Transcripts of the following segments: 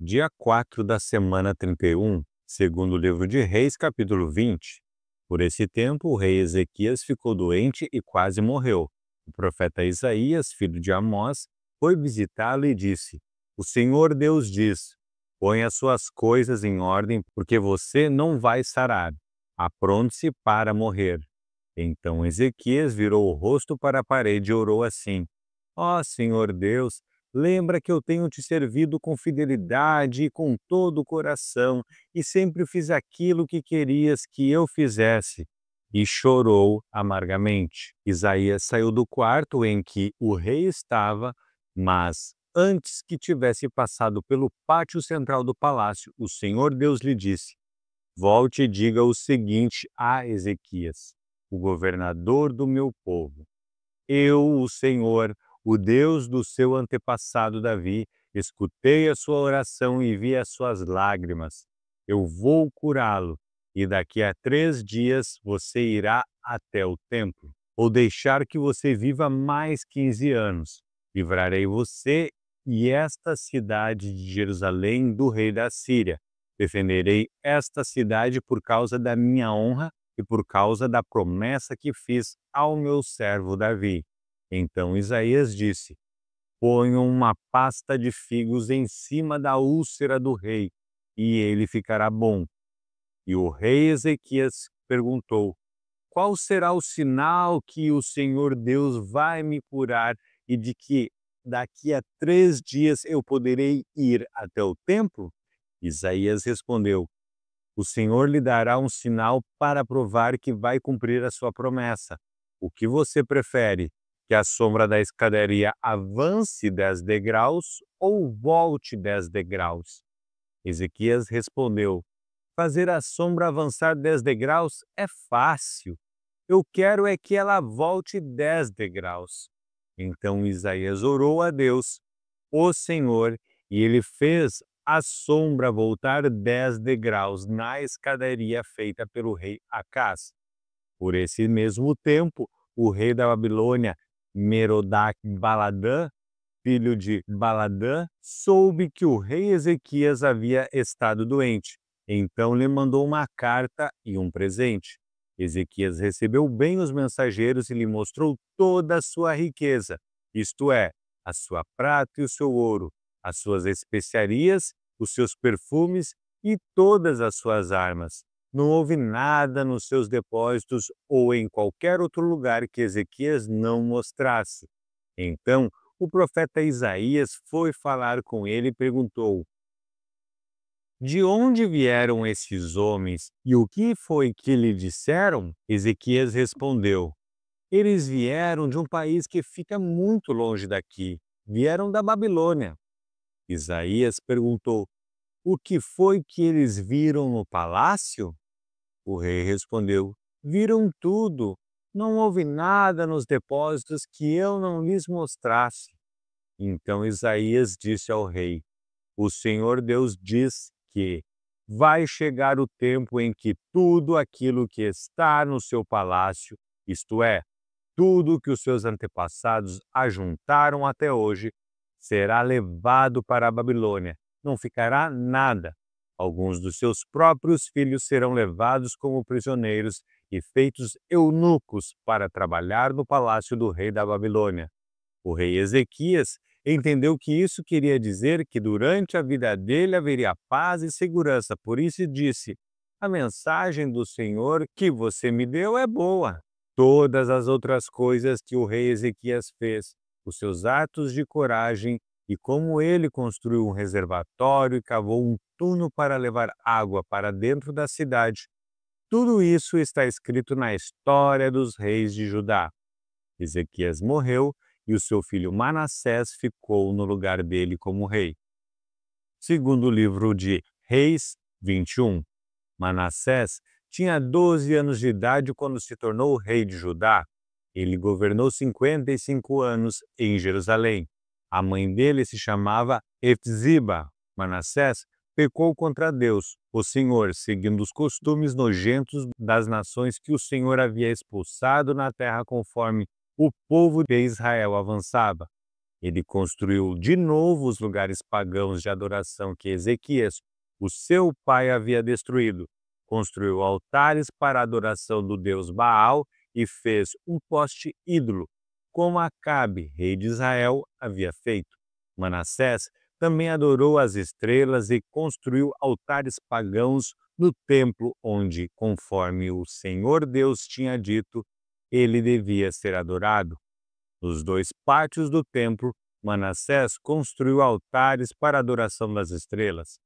Dia 4 da semana 31, segundo o livro de Reis, capítulo 20. Por esse tempo, o rei Ezequias ficou doente e quase morreu. O profeta Isaías, filho de Amós, foi visitá-lo e disse: O Senhor Deus diz: Põe as suas coisas em ordem, porque você não vai sarar. Apronte-se para morrer. Então Ezequias virou o rosto para a parede e orou assim: Ó Senhor Deus, lembra que eu tenho te servido com fidelidade e com todo o coração, e sempre fiz aquilo que querias que eu fizesse. E chorou amargamente. Isaías saiu do quarto em que o rei estava, mas antes que tivesse passado pelo pátio central do palácio, o Senhor Deus lhe disse: Volte e diga o seguinte a Ezequias, o governador do meu povo. Eu, o Senhor, o Deus do seu antepassado Davi, escutei a sua oração e vi as suas lágrimas. Eu vou curá-lo, e daqui a 3 dias você irá até o templo, ou deixar que você viva mais 15 anos. Livrarei você e esta cidade de Jerusalém do rei da Síria. Defenderei esta cidade por causa da minha honra e por causa da promessa que fiz ao meu servo Davi. Então Isaías disse: Ponham uma pasta de figos em cima da úlcera do rei, e ele ficará bom. E o rei Ezequias perguntou: Qual será o sinal que o Senhor Deus vai me curar e de que daqui a 3 dias eu poderei ir até o templo? Isaías respondeu: O Senhor lhe dará um sinal para provar que vai cumprir a sua promessa. O que você prefere? Que a sombra da escadaria avance 10 degraus ou volte 10 degraus? Ezequias respondeu: Fazer a sombra avançar 10 degraus é fácil. Eu quero é que ela volte 10 degraus. Então Isaías orou a Deus, o Senhor, e ele fez a sombra voltar 10 degraus na escadaria feita pelo rei Acás. Por esse mesmo tempo, o rei da Babilônia, Merodach-Baladã, filho de Baladã, soube que o rei Ezequias havia estado doente. Então lhe mandou uma carta e um presente. Ezequias recebeu bem os mensageiros e lhe mostrou toda a sua riqueza, isto é, a sua prata e o seu ouro, as suas especiarias, os seus perfumes e todas as suas armas. Não houve nada nos seus depósitos ou em qualquer outro lugar que Ezequias não mostrasse. Então, o profeta Isaías foi falar com ele e perguntou: De onde vieram esses homens e o que foi que lhe disseram? Ezequias respondeu: Eles vieram de um país que fica muito longe daqui. Vieram da Babilônia. Isaías perguntou: O que foi que eles viram no palácio? O rei respondeu: Viram tudo. Não houve nada nos depósitos que eu não lhes mostrasse. Então Isaías disse ao rei: O Senhor Deus diz que vai chegar o tempo em que tudo aquilo que está no seu palácio, isto é, tudo que os seus antepassados ajuntaram até hoje, será levado para a Babilônia. Não ficará nada. Alguns dos seus próprios filhos serão levados como prisioneiros e feitos eunucos para trabalhar no palácio do rei da Babilônia. O rei Ezequias entendeu que isso queria dizer que durante a vida dele haveria paz e segurança. Por isso disse: A mensagem do Senhor que você me deu é boa. Todas as outras coisas que o rei Ezequias fez, os seus atos de coragem e como ele construiu um reservatório e cavou um túnel para levar água para dentro da cidade, tudo isso está escrito na história dos reis de Judá. Ezequias morreu e o seu filho Manassés ficou no lugar dele como rei. Segundo o livro de Reis 21, Manassés tinha 12 anos de idade quando se tornou rei de Judá. Ele governou 55 anos em Jerusalém. A mãe dele se chamava Efziba. Manassés pecou contra Deus, o Senhor, seguindo os costumes nojentos das nações que o Senhor havia expulsado na terra conforme o povo de Israel avançava. Ele construiu de novo os lugares pagãos de adoração que Ezequias, o seu pai, havia destruído. Construiu altares para a adoração do deus Baal e fez um poste ídolo, como Acabe, rei de Israel, havia feito. Manassés também adorou as estrelas e construiu altares pagãos no templo onde, conforme o Senhor Deus tinha dito, ele devia ser adorado. Nos dois pátios do templo, Manassés construiu altares para a adoração das estrelas.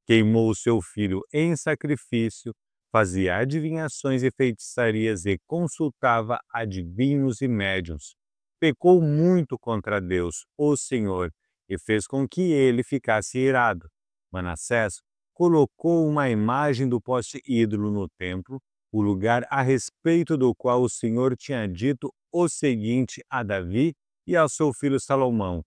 Queimou seu filho em sacrifício, fazia adivinhações e feitiçarias e consultava adivinhos e médiuns. Pecou muito contra Deus, o Senhor, e fez com que ele ficasse irado. Manassés colocou uma imagem do poste ídolo no templo, o lugar a respeito do qual o Senhor tinha dito o seguinte a Davi e ao seu filho Salomão: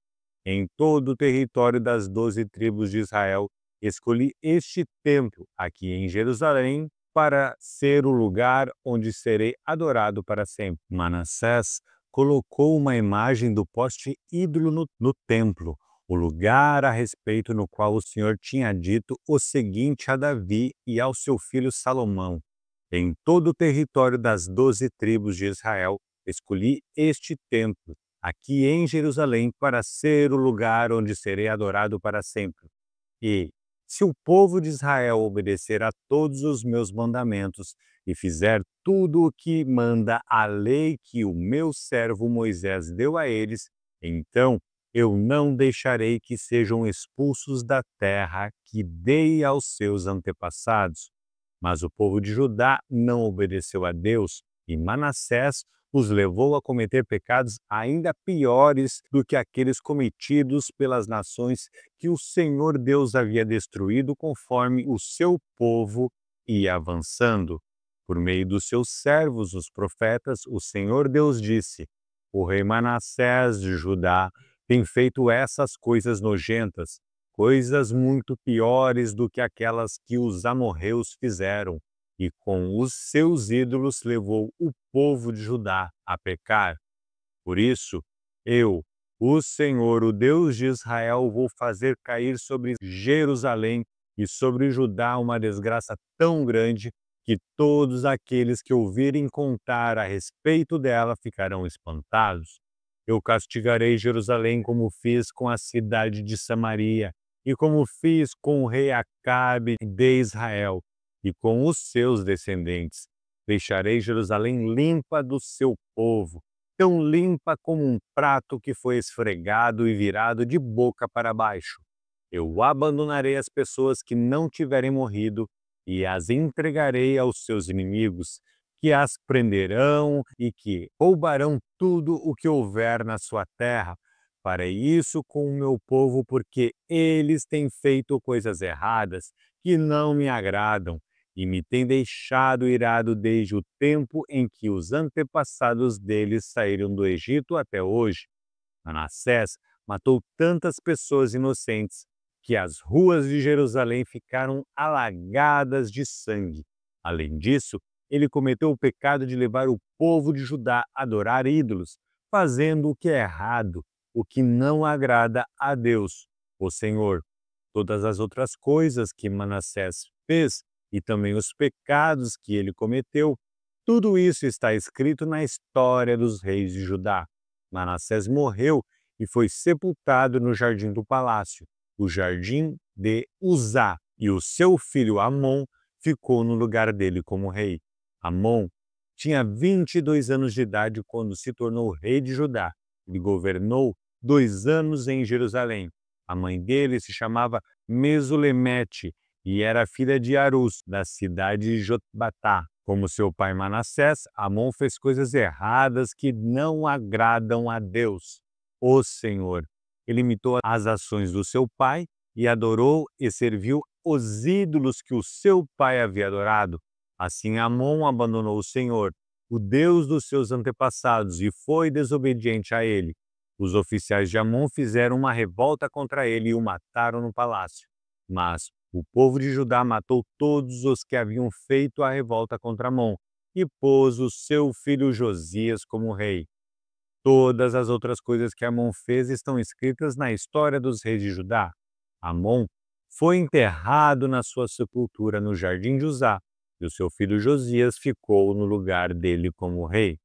em todo o território das 12 tribos de Israel, escolhi este templo aqui em Jerusalém para ser o lugar onde serei adorado para sempre. Manassés colocou uma imagem do poste ídolo no templo, o lugar a respeito no qual o Senhor tinha dito o seguinte a Davi e ao seu filho Salomão: em todo o território das 12 tribos de Israel, escolhi este templo, aqui em Jerusalém, para ser o lugar onde serei adorado para sempre. E, se o povo de Israel obedecer a todos os meus mandamentos e fizer tudo o que manda a lei que o meu servo Moisés deu a eles, então eu não deixarei que sejam expulsos da terra que dei aos seus antepassados. Mas o povo de Judá não obedeceu a Deus, e Manassés os levou a cometer pecados ainda piores do que aqueles cometidos pelas nações que o Senhor Deus havia destruído conforme o seu povo ia avançando. Por meio dos seus servos, os profetas, o Senhor Deus disse: o rei Manassés de Judá tem feito essas coisas nojentas, coisas muito piores do que aquelas que os amorreus fizeram, e com os seus ídolos levou o povo de Judá a pecar. Por isso, eu, o Senhor, o Deus de Israel, vou fazer cair sobre Jerusalém e sobre Judá uma desgraça tão grande que todos aqueles que ouvirem contar a respeito dela ficarão espantados. Eu castigarei Jerusalém como fiz com a cidade de Samaria e como fiz com o rei Acabe de Israel e com os seus descendentes. Deixarei Jerusalém limpa do seu povo, tão limpa como um prato que foi esfregado e virado de boca para baixo. Eu abandonarei as pessoas que não tiverem morrido e as entregarei aos seus inimigos, que as prenderão e que roubarão tudo o que houver na sua terra. Farei isso com o meu povo porque eles têm feito coisas erradas que não me agradam e me têm deixado irado desde o tempo em que os antepassados deles saíram do Egito até hoje. Manassés matou tantas pessoas inocentes que as ruas de Jerusalém ficaram alagadas de sangue. Além disso, ele cometeu o pecado de levar o povo de Judá a adorar ídolos, fazendo o que é errado, o que não agrada a Deus, o Senhor. Todas as outras coisas que Manassés fez e também os pecados que ele cometeu, tudo isso está escrito na história dos reis de Judá. Manassés morreu e foi sepultado no jardim do palácio, o jardim de Uzá, e o seu filho Amon ficou no lugar dele como rei. Amon tinha 22 anos de idade quando se tornou rei de Judá. Ele governou 2 anos em Jerusalém. A mãe dele se chamava Mesulemete e era filha de Arus, da cidade de Jotbatá. Como seu pai Manassés, Amon fez coisas erradas que não agradam a Deus, o Senhor. Ele imitou as ações do seu pai e adorou e serviu os ídolos que o seu pai havia adorado. Assim Amon abandonou o Senhor, o Deus dos seus antepassados, e foi desobediente a ele. Os oficiais de Amon fizeram uma revolta contra ele e o mataram no palácio. Mas o povo de Judá matou todos os que haviam feito a revolta contra Amon e pôs o seu filho Josias como rei. Todas as outras coisas que Amon fez estão escritas na história dos reis de Judá. Amon foi enterrado na sua sepultura no jardim de Uzá, e o seu filho Josias ficou no lugar dele como rei.